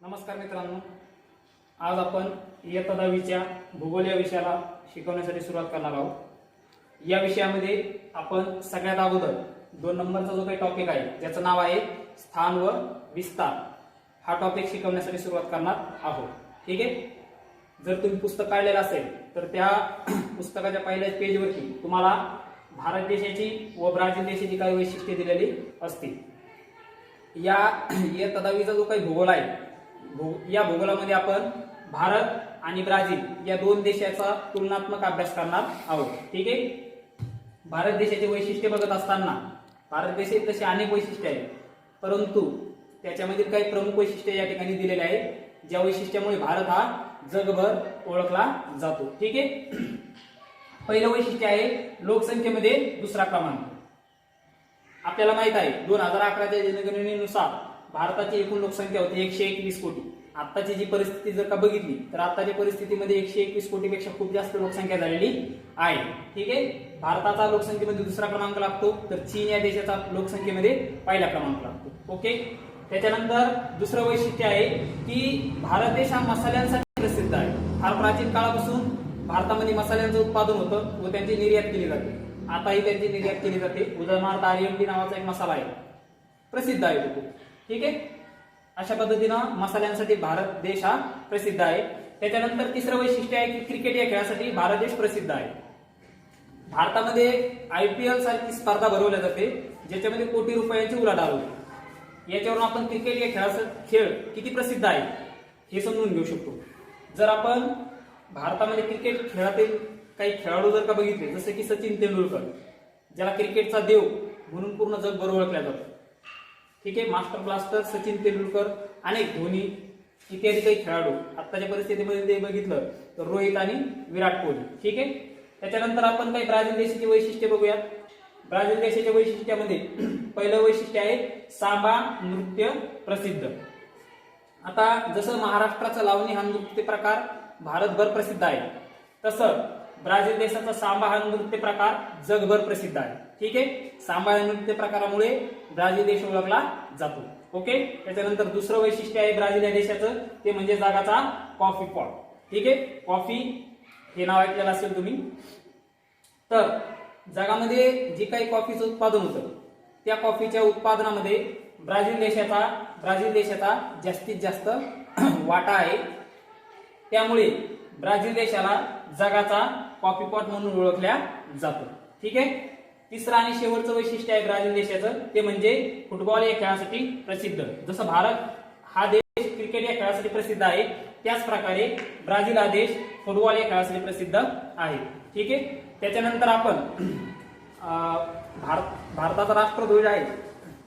नमस्कार मित्रांनो, आज आपण इयत्ता 10वीच्या भूगोल या विषयाला शिकवण्यासाठी सुरुवात करणार आहोत। या विषयामध्ये आपण सगळ्यात अगोदर 2 नंबरचा जो काही टॉपिक आहे ज्याचं नाव आहे स्थान व विस्तार, हा टॉपिक शिकवण्यासाठी सुरुवात करणार आहोत। ठीक आहे, जर तुम्ही पुस्तक काढलेलं असेल तर त्या पुस्तकाच्या पहिल्याच पेजवरती तुम्हाला भारत देशाची व ब्राझील देशाची काही वैशिष्ट्ये दिलेली असतील। या इयत्ता 10वीचा जो काही भूगोल आहे, या भूगोलामध्ये आपण भारत आणि ब्राझील या 2 देशाचा तुलनात्मक अभ्यास करणार आहोत। ठीक आहे, भारत देशाचे वैशिष्ट्य बघत असताना भारत देशात तसे अनेक वैशिष्ट्ये आहेत, परंतु त्याच्यामधील काही प्रमुख वैशिष्ट्ये या ठिकाणी दिलेले आहेत, ज्या वैशिष्ट्यामुळे भारत हा जगभर ओळखला जातो। ठीक आहे, पहिलं वैशिष्ट्य आहे लोकसंख्येमध्ये दुसरा क्रमांक। आपल्याला माहित आहे 2011च्या जनगणनेनुसार भारताची एकूण लोकसंख्या होती 121 कोटी। आताची जी परिस्थिती जर का बघितली तर आताच्या परिस्थितीमध्ये 121 कोटीपेक्षा खूप जास्त लोकसंख्या झालेली आहे। ठीक आहे, भारताचा लोकसंख्येमध्ये दुसरा क्रमांक लागतो, तर चीन या देशाचा लोकसंख्येमध्ये पहिला क्रमांक लागतो। ओके, त्याच्यानंतर दुसरं वैशिष्ट्य आहे की भारत देश हा मसाल्यांसाठी प्रसिद्ध आहे। फार प्राचीन काळापासून भारतामध्ये मसाल्यांचं उत्पादन होतं व त्यांची निर्यात केली जाते। आताही त्यांची निर्यात केली जाते। उदाहरणार्थ आर्यमटी नावाचा एक मसाला आहे, प्रसिद्ध आहे तो। ठीक आहे, अशा पद्धतीनं मसाल्यांसाठी भारत देश हा प्रसिद्ध आहे। त्याच्यानंतर तिसरं वैशिष्ट्य आहे की क्रिकेट या खेळासाठी भारत देश प्रसिद्ध आहे। भारतामध्ये IPL सारखी स्पर्धा भरवल्या जाते, ज्याच्यामध्ये कोटी रुपयांची उलाढाल होते। याच्यावरून आपण क्रिकेट या खेळ किती प्रसिद्ध आहे हे समजून घेऊ शकतो। जर आपण भारतामध्ये क्रिकेट खेळातील काही खेळाडू जर का बघितले, जसे की सचिन तेंडुलकर, ज्याला क्रिकेटचा देव म्हणून पूर्ण जगभर ओळखला जातो। ठीक आहे, मास्टर ब्लास्टर सचिन तेंडुलकर, अनेक धोनी इत्यादी काही खेळाडू आताच्या परिस्थितीमध्ये ते बघितलं तर रोहित आणि विराट कोहली। ठीक आहे, त्याच्यानंतर आपण काही ब्राझील देशाची वैशिष्ट्ये बघूयात। ब्राझील देशाच्या वैशिष्ट्यामध्ये पहिलं वैशिष्ट्य आहे सांबा नृत्य प्रसिद्ध। आता जसं महाराष्ट्राचा लावणी हा नृत्य प्रकार भारतभर प्रसिद्ध आहे, तसं ब्राझील देशाचा सांबा हा नृत्य प्रकार जगभर प्रसिद्ध आहे। ठीक आहे, सांबा या नृत्य प्रकारामुळे ब्राझील देश ओळखला जातो। ओके, त्याच्यानंतर दुसरं वैशिष्ट्य आहे ब्राझील या देशाचं, ते म्हणजे जगाचा कॉफी पॉट। ठीक आहे, कॉफी हे नाव ऐकलेलं असेल तुम्ही। तर जगामध्ये जे काही कॉफीचं उत्पादन होतं, त्या कॉफीच्या उत्पादनामध्ये ब्राझील देशाचा जास्तीत जास्त वाटा आहे। त्यामुळे ब्राझील देशाला जगाचा कॉफी पॉट म्हणून ओळखल्या जातो। ठीक आहे, तिसरं आणि शेवटचं वैशिष्ट्य आहे ब्राझील देशाचं, ते म्हणजे फुटबॉल या खेळासाठी प्रसिद्ध। जसं भारत हा देश क्रिकेट या खेळासाठी प्रसिद्ध आहे, त्याच प्रकारे ब्राझील हा देश फुटबॉल या खेळासाठी प्रसिद्ध आहे। ठीक आहे, त्याच्यानंतर आपण भारताचा राष्ट्रध्वज आहे,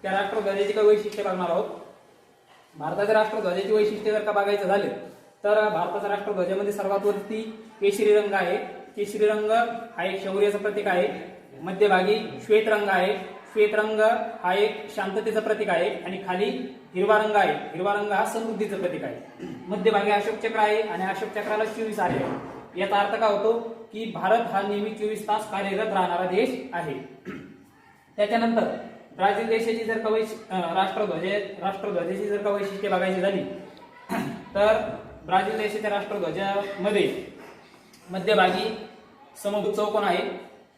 त्या राष्ट्रध्वजाची काही वैशिष्ट्ये बघणार आहोत। भारताच्या राष्ट्रध्वजाची वैशिष्ट्ये जर का बघायचं झालं तर भारताच्या राष्ट्रध्वजामध्ये सर्वात वरती केशरी रंग आहे। केशरी रंग हा एक शौर्याचं प्रतीक आहे। मध्यभागी श्वेत रंग आहे। श्वेत रंग हा एक शांततेचं प्रतीक आहे आणि खाली हिरवा रंग आहे। हिरवा रंग हा समृद्धीचं प्रतीक आहे। मध्यभागी अशोक चक्र आहे आणि अशोक चक्राला 24 आरे आहे। याचा अर्थ काय होतो की भारत हा नेहमी 24 तास कार्यरत राहणारा देश आहे। त्याच्यानंतर ब्राझील देशाची जर का राष्ट्रध्वजाची जर का वैशिष्ट्ये बघायची झाली तर ब्राझील देशाच्या राष्ट्रध्वजामध्ये मध्यभागी समभुज चौकोन आहे।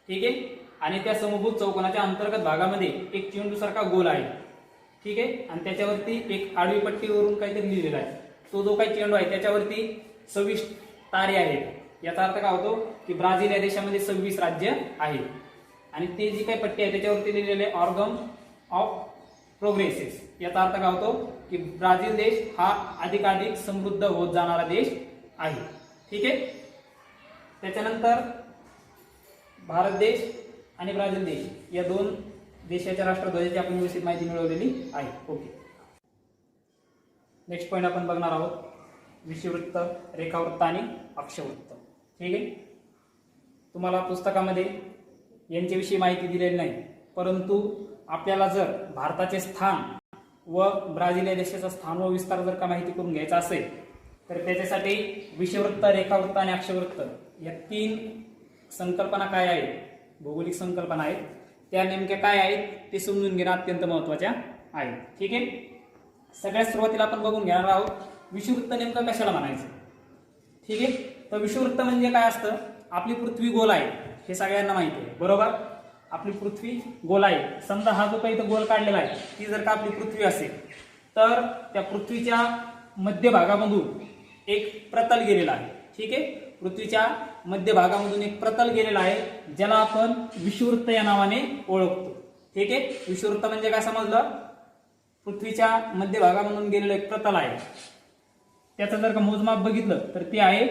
ठीक आहे, आणि त्या समभुज चौकोनाच्या अंतर्गत भागामध्ये एक चेंडू सारखा गोल आहे। ठीक आहे, आणि त्याच्यावरती एक आडवी पट्टीवरून काहीतरी लिहिलेलं आहे। तो जो काही चेंडू आहे त्याच्यावरती 26 तारे आहेत। याचा अर्थ काय होतो की ब्राझील या देशामध्ये 26 राज्य आहे आणि ते जी काही पट्टी आहे त्याच्यावरती लिहिलेले ऑर्गन ऑफ प्रोग्रेसेस। याचा अर्थ काय होतो की ब्राझील देश हा अधिकाधिक समृद्ध होत जाणारा देश आहे। ठीक आहे, त्याच्यानंतर भारत देश आणि ब्राझील देश या 2 देशाच्या राष्ट्रध्वजाची आपण व्यवस्थित माहिती मिळवलेली आहे। ओके, नेक्स्ट पॉईंट आपण बघणार आहोत विषुववृत्त, रेखावृत्त आणि अक्षवृत्त। ठीक आहे, तुम्हाला पुस्तकामध्ये यांच्याविषयी माहिती दिलेली नाही, परंतु आपल्याला जर भारताचे स्थान व ब्राझील या देशाचा स्थान व विस्तार जर का माहिती करून घ्यायचा असेल तर त्याच्यासाठी विषुववृत्त, रेखावृत्त आणि अक्षवृत्त या 3 संकल्पना काय आहेत, भौगोलिक संकल्पना आहेत, त्या नेमक्या काय आहेत ते समजून घेणं अत्यंत महत्त्वाच्या आहे। ठीक आहे, सगळ्यात सुरुवातीला आपण बघून घेणार आहोत विषुववृत्त नेमकं कशाला म्हणायचं? ठीक आहे, तर विषुववृत्त म्हणजे काय असतं? आपली पृथ्वी गोल आहे हे सगळ्यांना माहिती आहे, बरोबर? आपली पृथ्वी गोल आहे. समजा हा जो काही इथं गोल काढलेला आहे ती जर का आपली पृथ्वी असेल तर त्या पृथ्वीच्या मध्यभागामधून एक प्रतल गेलेला आहे. ठीक आहे, पृथ्वीच्या मध्यभागामधून एक प्रतल गेलेला आहे ज्याला आपण विषुववृत्त या नावाने ओळखतो. ठीक आहे, विषुववृत्त म्हणजे काय समजलं? पृथ्वीच्या मध्यभागामधून गेलेलं एक प्रतल आहे. त्याचं जर का मोजमाप बघितलं तर ते आहे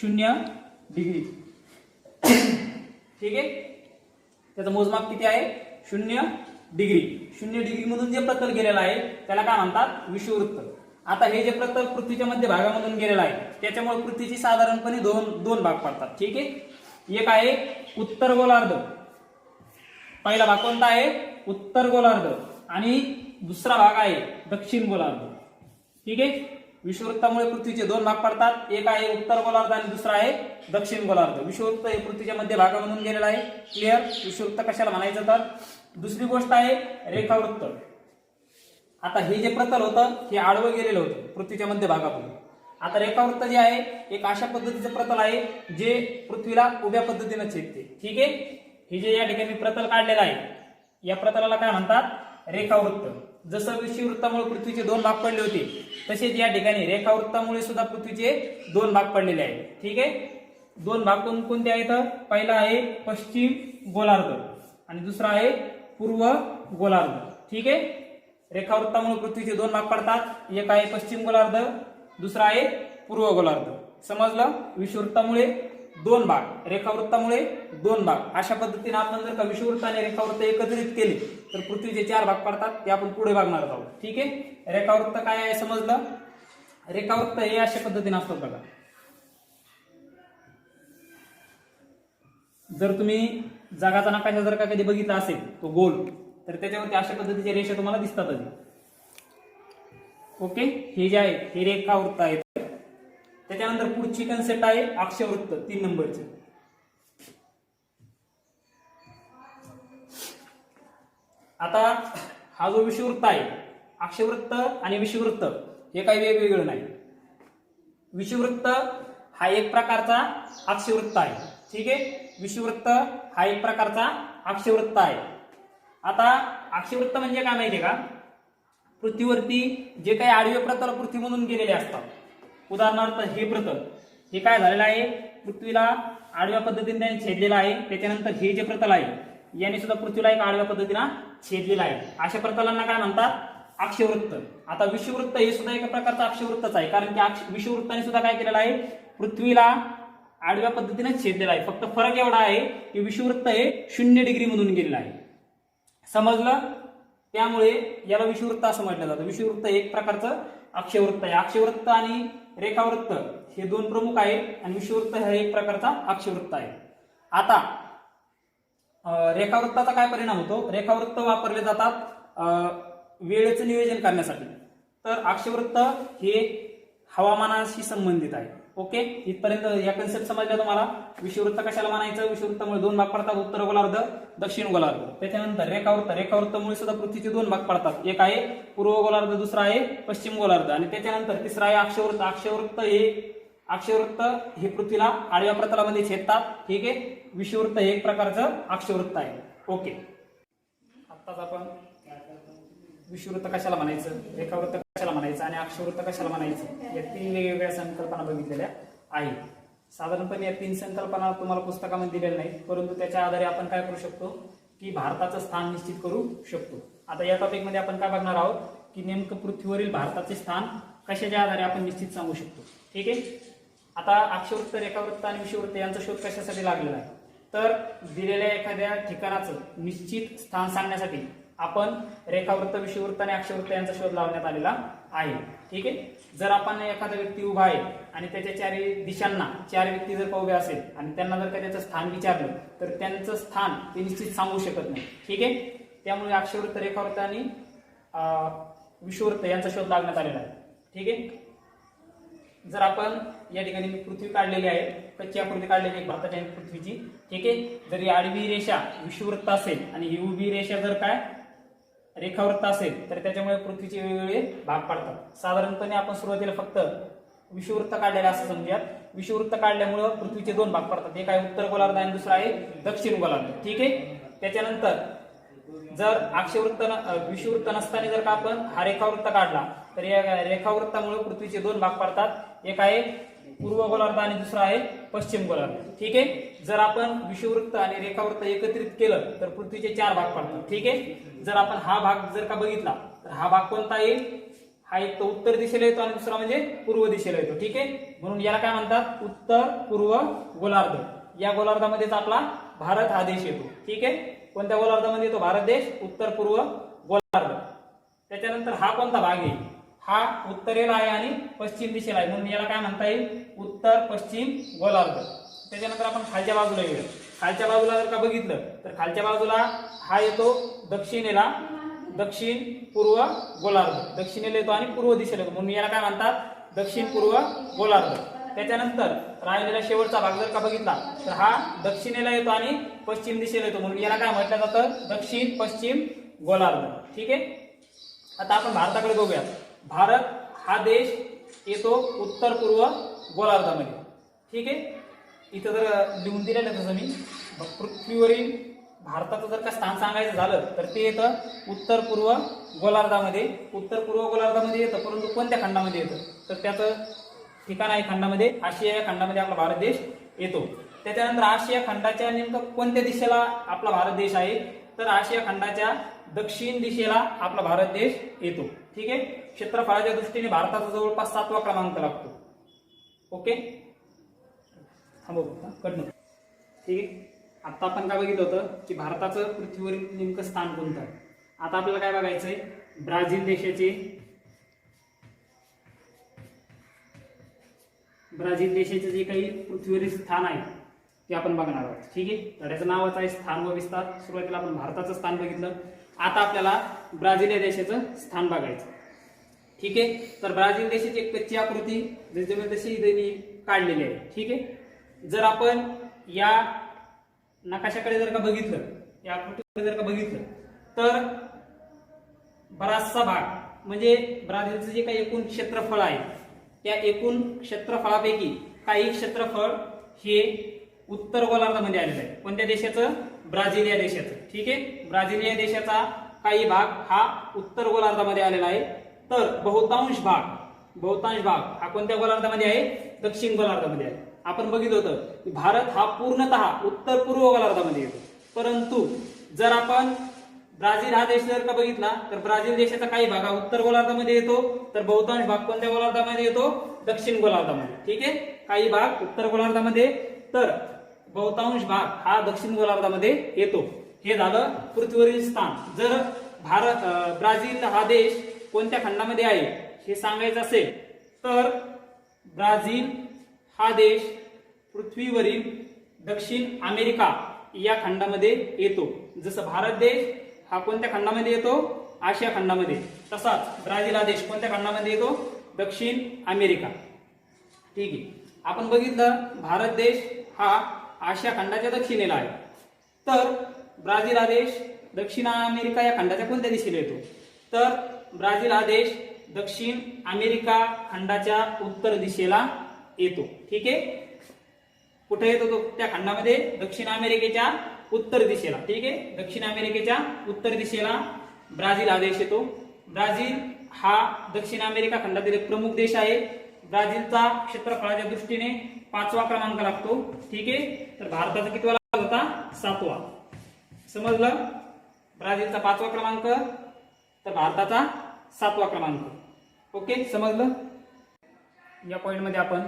0 डिग्री. ठीक आहे, त्याचं मोजमाप किती आहे? 0 डिग्री. 0 डिग्री मधून जे प्रतल गेलेलं आहे त्याला काय म्हणतात? विषुववृत्त. आता हे जे प्रतल पृथ्वीच्या मध्यभागामधून गेलेलं आहे त्याच्यामुळे पृथ्वीची साधारणपणे दोन भाग पडतात. ठीक आहे, एक आहे उत्तर गोलार्ध. पहिला भाग कोणता आहे? उत्तर गोलार्ध. आणि दुसरा भाग आहे दक्षिण गोलार्ध. ठीक आहे, विषुववृत्तामुळे पृथ्वीचे दोन भाग पडतात. एक आहे उत्तर गोलार्ध आणि दुसरा आहे दक्षिण गोलार्ध. विषुववृत्त हे पृथ्वीच्या मध्यभागामधून गेलेलं आहे. क्लिअर? विषुववृत्त कशाला म्हणायचं? तर दुसरी गोष्ट आहे रेखावृत्त. आता हे जे प्रतल होतं हे आडवं गेलेलं होतं पृथ्वीच्या मध्यभागातून. आता रेखावृत्त जे आहे एक अशा पद्धतीचं प्रतल आहे जे पृथ्वीला उभ्या पद्धतीने छेदते. ठीक आहे, हे जे या ठिकाणी प्रतल काढलेलं आहे या प्रतलाला काय म्हणतात? रेखावृत्त. जसं विषुववृत्तामुळे पृथ्वीचे दोन भाग पडले होते तसेच या ठिकाणी रेखावृत्तामुळे सुद्धा पृथ्वीचे दोन भाग पडलेले आहेत. ठीक आहे, दोन भाग कोणते आहेत? पहिला आहे पश्चिम गोलार्ध आणि दुसरा आहे पूर्व गोलार्ध. ठीक आहे, रेखावृत्तामुळे पृथ्वीचे दोन भाग पडतात. एक आहे पश्चिम गोलार्ध, दुसरा आहे पूर्व गोलार्ध. समजलं? विषुववृत्तामुळे दोन भाग, रेखावृत्तामुळे दोन भाग. अशा पद्धतीने आपण जर का विषुववृत्त आणि रेखावृत्त एकत्रित केले तर पृथ्वीचे 4 भाग पडतात. ते आपण पुढे बघणार आहोत. ठीक आहे, रेखावृत्त काय आहे समजलं? रेखावृत्त हे अशा पद्धतीने असतात बघा. जर तुम्ही जगाचा नकाशा जर का कधी बघितला असेल तो गोल, तर त्याच्यावरती अशा पद्धतीच्या रेषा तुम्हाला दिसतातच. ओके, हे जे आहे हे रेखावृत्त आहे. त्याच्यानंतर पुढची कन्सेप्ट आहे अक्षवृत्त, 3 नंबरची. आता हा जो विषुववृत्त आहे, अक्षवृत्त आणि विषुववृत्त हे काही वेगवेगळं नाही. विषुववृत्त हा एक प्रकारचा अक्षवृत्त आहे. ठीक आहे, विषुववृत्त हा एक प्रकारचा अक्षवृत्त आहे. आता अक्षवृत्त म्हणजे काय माहितीये का? पृथ्वीवरती जे काही आडवे प्रतल पृथ्वीमधून गेलेले असतात, उदाहरणार्थ हे प्रतल हे काय झालेलं आहे? पृथ्वीला आडव्या पद्धतीने त्याने छेदलेलं आहे. त्याच्यानंतर हे जे प्रतल आहे याने सुद्धा पृथ्वीला एक आडव्या पद्धतीने छेदलेलं आहे. अशा प्रतलांना काय म्हणतात? अक्षवृत्त. आता विषुववृत्त हे सुद्धा एका प्रकारचं अक्षवृत्तच आहे, कारण की विषुववृत्ताने सुद्धा काय केलेलं आहे? पृथ्वीला आडव्या पद्धतीने छेदलेलं आहे. फक्त फरक एवढा आहे की विषुववृत्त हे 0 डिग्री मधून गेलेलं आहे. समजलं? त्यामुळे याला विषुववृत्त असं म्हटलं जातं. विषुववृत्त एक प्रकारचं अक्षवृत्त आहे. अक्षवृत्त आणि रेखावृत्त हे दोन प्रमुख आहेत आणि विषुववृत्त हा एक प्रकारचा अक्षवृत्त आहे. आता रेखावृत्ताचा काय परिणाम होतो? रेखावृत्त वापरले जातात वेळेचं नियोजन करण्यासाठी. तर अक्षवृत्त हे हवामानाशी संबंधित आहे. ओके, इथपर्यंत या कन्सेप्ट समजल्या तुम्हाला? विषुववृत्त कशाला म्हणायचं? विषुववृत्तामुळे दोन भाग पडतात, उत्तर गोलार्ध, दक्षिण गोलार्ध. त्याच्यानंतर रेखावृत्तामुळे सुद्धा पृथ्वीचे दोन भाग पडतात. एक आहे पूर्व गोलार्ध, दुसरा आहे पश्चिम गोलार्ध आणि त्याच्यानंतर तिसरा आहे अक्षवृत्त. अक्षवृत्त हे पृथ्वीला आडव्या प्रतलामध्ये छेदतात. ठीक आहे, विषुववृत्त हे एक प्रकारचं अक्षवृत्त आहे. ओके, आत्ताच आपण विषुववृत्त कशाला म्हणायचं, रेखावृत्त कशाला म्हणायचं आणि अक्षवृत्त कशाला म्हणायचं या 3 वेगवेगळ्या संकल्पना बघितलेल्या आहेत. साधारणपणे या 3 संकल्पना तुम्हाला पुस्तकामध्ये दिलेल्या नाहीत, परंतु त्याच्या आधारे आपण काय करू शकतो की भारताचं स्थान निश्चित करू शकतो. आता या टॉपिकमध्ये आपण काय बघणार आहोत की नेमकं पृथ्वीवरील भारताचे स्थान कशाच्या आधारे आपण निश्चित सांगू शकतो. ठीक आहे, आता अक्षवृत्त, रेखावृत्त आणि विषुववृत्त यांचा शोध कशासाठी लागलेला आहे? तर दिलेल्या एखाद्या ठिकाणाचं निश्चित स्थान सांगण्यासाठी आपण रेखावृत्त, विषुववृत्त आणि अक्षवृत्त यांचा शोध लावण्यात आलेला आहे. ठीक आहे, जर आपण एखादा व्यक्ती उभा आहे आणि त्याच्या 4 दिशांना 4 व्यक्ती जर का उभ्या असेल आणि त्यांना जर का त्याचं स्थान विचारलं तर त्यांचं स्थान ते निश्चित सांगू शकत नाही. ठीक आहे, त्यामुळे अक्षवृत्त, रेखावृत्त आणि विषुववृत्त यांचा शोध लागण्यात आलेला आहे. ठीक आहे, जर आपण या ठिकाणी मी पृथ्वी काढलेली आहे, कच्ची आकृती काढलेली आहे भारताच्या पृथ्वीची. ठीक आहे, जर ही आडवी रेषा विषुववृत्त असेल आणि ही उभी रेषा जर काय रेखावृत्त असेल तर त्याच्यामुळे पृथ्वीचे वेगवेगळे भाग पडतात. साधारणपणे आपण सुरुवातीला फक्त विषुववृत्त काढलेलं असं समजूयात. विषुववृत्त काढल्यामुळे पृथ्वीचे दोन भाग पडतात, एक आहे उत्तर गोलार्ध आणि दुसरा आहे दक्षिण गोलार्ध. ठीक आहे. त्याच्यानंतर जर विषुववृत्त नसताना जर का आपण हा रेखावृत्त काढला तर या रेखावृत्तामुळे पृथ्वीचे दोन भाग पडतात, एक आहे पूर्व गोलार्ध आणि दुसरा आहे पश्चिम गोलार्ध. ठीक आहे. जर आपण विषुववृत्त आणि रेखावृत्त एकत्रित केलं तर पृथ्वीचे चार भाग पडतात. ठीक आहे. जर आपण हा भाग जर का बघितला तर हा भाग कोणता येईल, हा एक तर उत्तर दिशेला येतो आणि दुसरा म्हणजे पूर्व दिशेला येतो. ठीक आहे. म्हणून याला काय म्हणतात, उत्तर पूर्व गोलार्ध. या गोलार्धामध्येच आपला भारत हा देश येतो. ठीक आहे. कोणत्या गोलार्धामध्ये येतो भारत देश, उत्तर पूर्व गोलार्ध. त्याच्यानंतर हा कोणता भाग आहे, हा उत्तरेला आहे आणि पश्चिम दिशेला आहे, म्हणून याला काय म्हणता येईल, उत्तर पश्चिम गोलार्ध. त्याच्यानंतर आपण खालच्या बाजूला येऊया. खालच्या बाजूला जर का बघितलं तर खालच्या बाजूला हा येतो दक्षिणेला, दक्षिण पूर्व गोलार्ध. दक्षिणेला येतो आणि पूर्व दिशेला येतो, म्हणून याला काय म्हणतात, दक्षिण पूर्व गोलार्ध. त्याच्यानंतर राहिलेला शेवटचा भाग जर का बघितला तर हा दक्षिणेला येतो आणि पश्चिम दिशेला येतो, म्हणून याला काय म्हटलं जातं, दक्षिण पश्चिम गोलार्ध. ठीक आहे. आता आपण भारताकडे बघूया. भारत हा देश येतो उत्तर पूर्व गोलार्धामध्ये. ठीक आहे. इथं जर लिहून दिलेलं तसं मी पृथ्वीवरील भारताचं जर का स्थान सांगायचं झालं तर ते येतं उत्तर पूर्व गोलार्धामध्ये. उत्तर पूर्व गोलार्धामध्ये येतं, परंतु कोणत्या खंडामध्ये येतं तर त्याचं ठिकाण आहे खंडामध्ये आशिया या खंडामध्ये आपला भारत देश येतो. त्याच्यानंतर आशिया खंडाच्या नेमकं कोणत्या दिशेला आपला भारत देश आहे तर आशिया खंडाच्या दक्षिण दिशेला आपला भारत देश येतो. ठीक आहे. क्षेत्रफळाच्या दृष्टीने भारताचा जवळपास 7वा क्रमांक लागतो. ओके. ठीक आहे. आता आपण काय बघितलं होतं की भारताचं पृथ्वीवरील नेमकं स्थान कोणतं आहे. आता आपल्याला काय बघायचंय, ब्राझील देशाचे जे काही पृथ्वीवरील स्थान आहे ते आपण बघणार आहोत. ठीक आहे. तर याचं नावच आहे स्थान व विस्तार. सुरुवातीला आपण भारताचं स्थान बघितलं, आता आपल्याला ब्राझील या देशाचं स्थान बघायचं. ठीक आहे. तर ब्राझील देशाची एक कच्ची आकृती जशी त्यांनी काढलेली आहे. ठीक आहे. जर आपण या नकाशाकडे जर का बघितलं, या आकृतीकडे जर का बघितलं तर बराचसा भाग म्हणजे ब्राझीलचं जे काही एकूण क्षेत्रफळ आहे त्या एकूण क्षेत्रफळापैकी काही क्षेत्रफळ हे उत्तर गोलार्धामध्ये आलेलं आहे. कोणत्या देशाचं, ब्राझील या देशाचं. ठीक आहे. ब्राझील या देशाचा काही भाग हा उत्तर गोलार्धामध्ये आलेला आहे, तर बहुतांश भाग हा कोणत्या गोलार्धामध्ये आहे, दक्षिण गोलार्धामध्ये आहे. आपण बघितलं होतं की भारत हा पूर्णतः उत्तर पूर्व गोलार्धामध्ये येतो, परंतु जर आपण ब्राझील हा देश जर का बघितला तर ब्राझील देशाचा काही भाग हा उत्तर गोलार्धामध्ये येतो, तर बहुतांश भाग कोणत्या गोलार्धामध्ये येतो, दक्षिण गोलार्धामध्ये. ठीक आहे. काही भाग उत्तर गोलार्धामध्ये तर बहुतांश भाग हा दक्षिण गोलार्धामध्ये येतो. हे झालं पृथ्वीवरील स्थान. जर ब्राझील हा देश कोणत्या खंडामध्ये आहे हे सांगायचं असेल तर ब्राझील हा देश पृथ्वीवरील दक्षिण अमेरिका या खंडामध्ये येतो. जसं भारत देश हा कोणत्या खंडामध्ये येतो, आशिया खंडामध्ये, तसाच ब्राझील हा देश कोणत्या खंडामध्ये येतो, दक्षिण अमेरिका. ठीक आहे. आपण बघितलं भारत देश हा आशिया खंडाच्या दक्षिणेला आहे, तर ब्राझील हा देश दक्षिण अमेरिका या खंडाच्या कोणत्या दिशेला येतो तर ब्राझील हा देश दक्षिण अमेरिका खंडाच्या उत्तर दिशेला येतो. ठीक आहे. कुठे येतो तो, त्या खंडामध्ये दक्षिण अमेरिकेच्या उत्तर दिशेला. ठीक आहे. दक्षिण अमेरिकेच्या उत्तर दिशेला ब्राझील हा देश येतो. ब्राझील हा दक्षिण अमेरिका खंडातील एक प्रमुख देश आहे. ब्राझीलचा क्षेत्रफळाच्या दृष्टीने 5वा क्रमांक लागतो. ठीक आहे. तर भारताचा कितवा लागत होता, 7वा. समजलं. ब्राझीलचा 5वा क्रमांक तर भारताचा 7वा क्रमांक. ओके. समजलं. या पॉइंटमध्ये आपण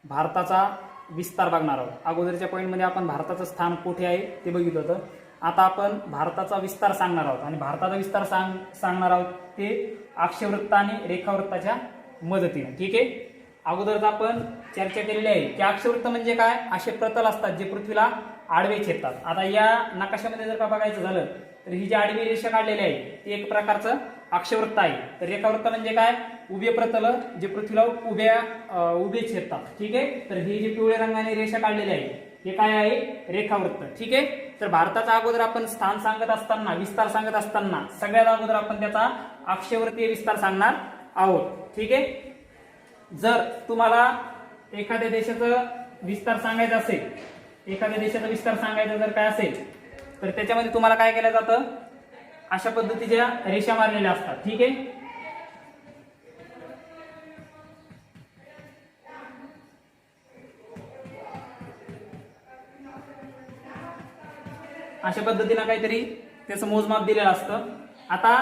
भारताचा विस्तार बघणार आहोत. अगोदरच्या पॉइंटमध्ये आपण भारताचं स्थान कुठे आहे ते बघितलं होतं. आता आपण भारताचा विस्तार सांगणार आहोत आणि भारताचा विस्तार सांगणार आहोत ते अक्षवृत्त आणि रेखावृत्ताच्या मदतीने. ठीक आहे. अगोदरच आपण चर्चा केलेली आहे की अक्षवृत्त म्हणजे काय, असे प्रतल असतात जे पृथ्वीला आडवे छेदतात. आता या नकाशामध्ये जर का बघायचं झालं तर ही जी आडवी रेषा काढलेली आहे ती एक प्रकारचं अक्षवृत्त आहे. तर रेखावृत्त म्हणजे काय, उभे प्रतल जे पृथ्वीला उभे छेदतात. ठीक आहे. तर ही जी पिवळ्या रंगाने रेषा काढलेली आहे हे काय आहे? रेखावृत्त. ठीक आहे. तर भारताचा अगोदर आपण स्थान सांगत असताना, विस्तार सांगत असताना सगळ्यात अगोदर आपण त्याचा अक्षवर्तीय विस्तार सांगणार आहोत. ठीक आहे. जर तुम्हाला एखाद्या देशाचा विस्तार सांगायचा असेल, एखाद्या देशाचा विस्तार सांगायचा जर काय असेल तर त्याच्यामध्ये तुम्हाला काय केलं जातं? अशा पद्धतीच्या रेषा मारलेल्या असतात. ठीक आहे. अशा पद्धतीनं काहीतरी त्याचं मोजमाप दिलेलं असतं. आता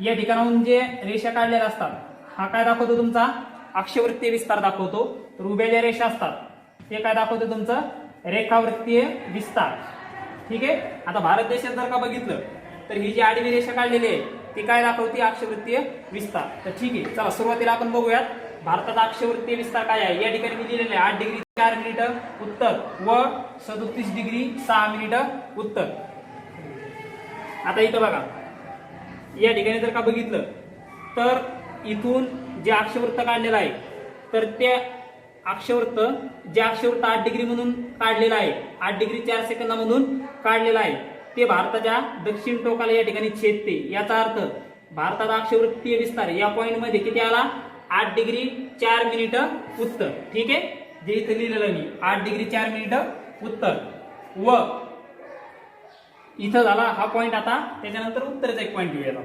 या ठिकाणाहून जे रेषा काढलेल्या असतात, हा काय दाखवतो? तुमचा अक्षवृत्तीय विस्तार दाखवतो. तर उभ्या ज्या रेषा असतात ते काय दाखवतो? तुमचं रेखावृत्तीय विस्तार. ठीक आहे. आता भारत देशात जर का बघितलं तर ही जी आडवी रेषा काढलेली आहे ती काय दाखवते? अक्षवृत्तीय विस्तार. तर ठीक आहे, चला सुरुवातीला आपण बघूयात भारताचा अक्षवृत्तीय विस्तार काय आहे. या ठिकाणी मी दिलेले आहे 8 डिग्री 4 मिनिटं उत्तर व 37 डिग्री 6 मिनिटं उत्तर. आता इथं बघा, या ठिकाणी जर का बघितलं तर इथून जे अक्षवृत्त काढलेलं आहे तर ते अक्षवृत्त 8 डिग्री म्हणून काढलेलं आहे, 8 डिग्री 4 सेकंदामधून काढलेलं आहे, ते भारताच्या दक्षिण टोकाला या ठिकाणी छेदते. याचा अर्थ भारताचा अक्षवृत्तीय विस्तार या पॉइंट मध्ये किती आला? 8 डिग्री 4 मिनिटं उत्तर. ठीक आहे. जे इथे लिहिलेलं मी 8 डिग्री 4 मिनिटं उत्तर व इथं झाला हा पॉइंट. आता त्याच्यानंतर उत्तरचा एक पॉइंट घेऊया.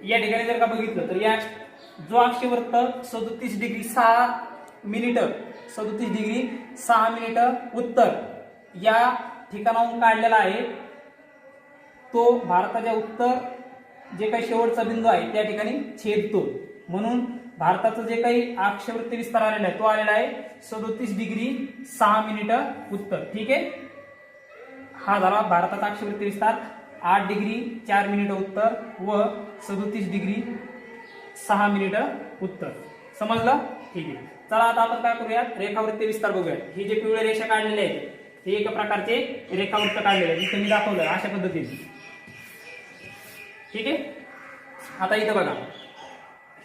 या ठिकाणी जर का बघितलं तर या जो अक्षवृत्त 37 डिग्री 6 मिनिटं 37 डिग्री 6 मिनिटं उत्तर या ठिकाणाहून काढलेला आहे, तो भारताच्या उत्तर जे काही शेवटचा बिंदू आहे त्या ठिकाणी छेदतो. म्हणून भारताचं जे काही अक्षवृत्तीय विस्तार आलेला आहे तो आलेला आहे 37 डिग्री 6 मिनिटं उत्तर. ठीक आहे. हा झाला भारताचा अक्षवृत्तीय विस्तार 8 डिग्री 4 मिनिटं उत्तर व 37 डिग्री 6 मिनिटं उत्तर. समजलं? ठीक आहे. चला आता आपण काय करूयात? रेखावृत्तीय विस्तार बघूयात. ही जे पिवळे रेषा काढलेले आहेत हे एक प्रकारचे रेखावृत्त काढलेले आहे, इथे मी दाखवलं अशा पद्धतीने. ठीक आहे. आता इथं बघा,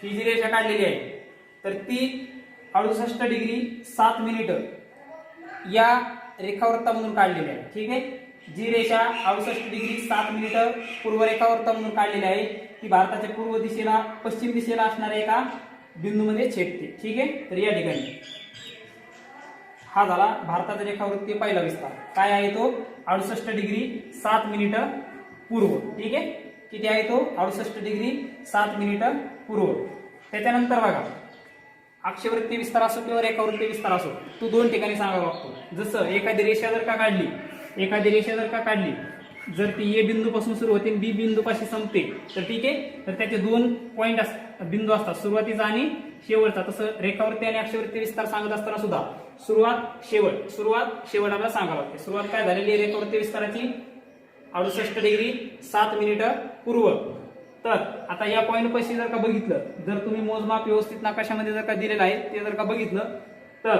ही जी रेषा काढलेली आहे तर ती 68 डिग्री 7 मिनिटं या रेखावृत्तामधून काढलेली आहे. ठीक आहे. जी रेषा 68 डिग्री 7 मिनिटं पूर्व रेखावृत्तामधून काढलेली आहे ती भारताच्या पूर्व दिशेला पश्चिम दिशेला असणाऱ्या एका बिंदूमध्ये छेदते. ठीक आहे. तर या ठिकाणी हा झाला भारताचा रेखावृत्तीय पहिला विस्तार. काय आहे तो? 68 डिग्री 7 मिनिटं पूर्व. ठीक आहे. किती आहे तो? 68 डिग्री 7 मिनिटं पूर्व. त्याच्यानंतर बघा, अक्षवृत्तीय विस्तार असो किंवा रेखावृत्तीय विस्तार असो तो दोन ठिकाणी सांगावा लागतो. जसं एखादी रेषा जर का काढली, जर ती ए बिंदूपासून सुरू होते बी बिंदूपाशी संपते तर ठीक आहे, तर त्याचे दोन पॉइंट बिंदू असतात, सुरुवातीचा आणि शेवटचा. तसं रेखावृत्ती आणि अक्षवृत्तीय विस्तार सांगत असताना सुद्धा सुरुवात शेवट आपल्याला सांगावं लागते. सुरुवात काय झालेली आहे रेखावृत्तीय विस्ताराची? 68 डिग्री 7 मिनिटं पूर्व. तर आता या पॉइंट पाशी जर का बघितलं, जर तुम्ही मोजमाप व्यवस्थित नकाशामध्ये जर का दिलेलं आहे ते जर का बघितलं तर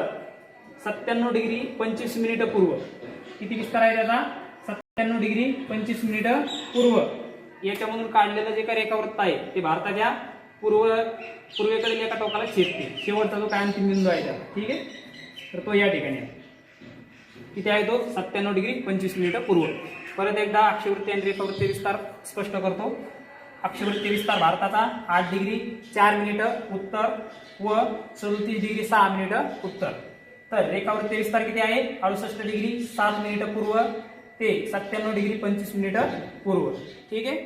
97 डिग्री 25 मिनिटं पूर्व. किती विस्तार आहे त्याचा? 97 डिग्री 25 मिनिटं पूर्व. याच्यामधून काढलेलं जे काही रेखावृत्त आहे ते भारताच्या पूर्वेकडील एका टोकाला छेदते. शेवटचा जो काय अंतिम बिंदू आहे त्याला. ठीक आहे. तर तो या ठिकाणी आहे. किती आहे तो? 97 डिग्री 25 मिनिटं पूर्व. परत एकदा अक्षवृत्ती आणि रेखावृत्तीय विस्तार स्पष्ट करतो. अक्षवृत्तीय विस्तार भारताचा 8 डिग्री 4 मिनिटं उत्तर व 37 डिग्री 6 मिनिटं उत्तर. तर रेखावृत्तीय विस्तार किती आहे? 68 डिग्री 7 मिनिटं पूर्व ते 97 डिग्री 25 मिनिटं पूर्व. ठीक आहे.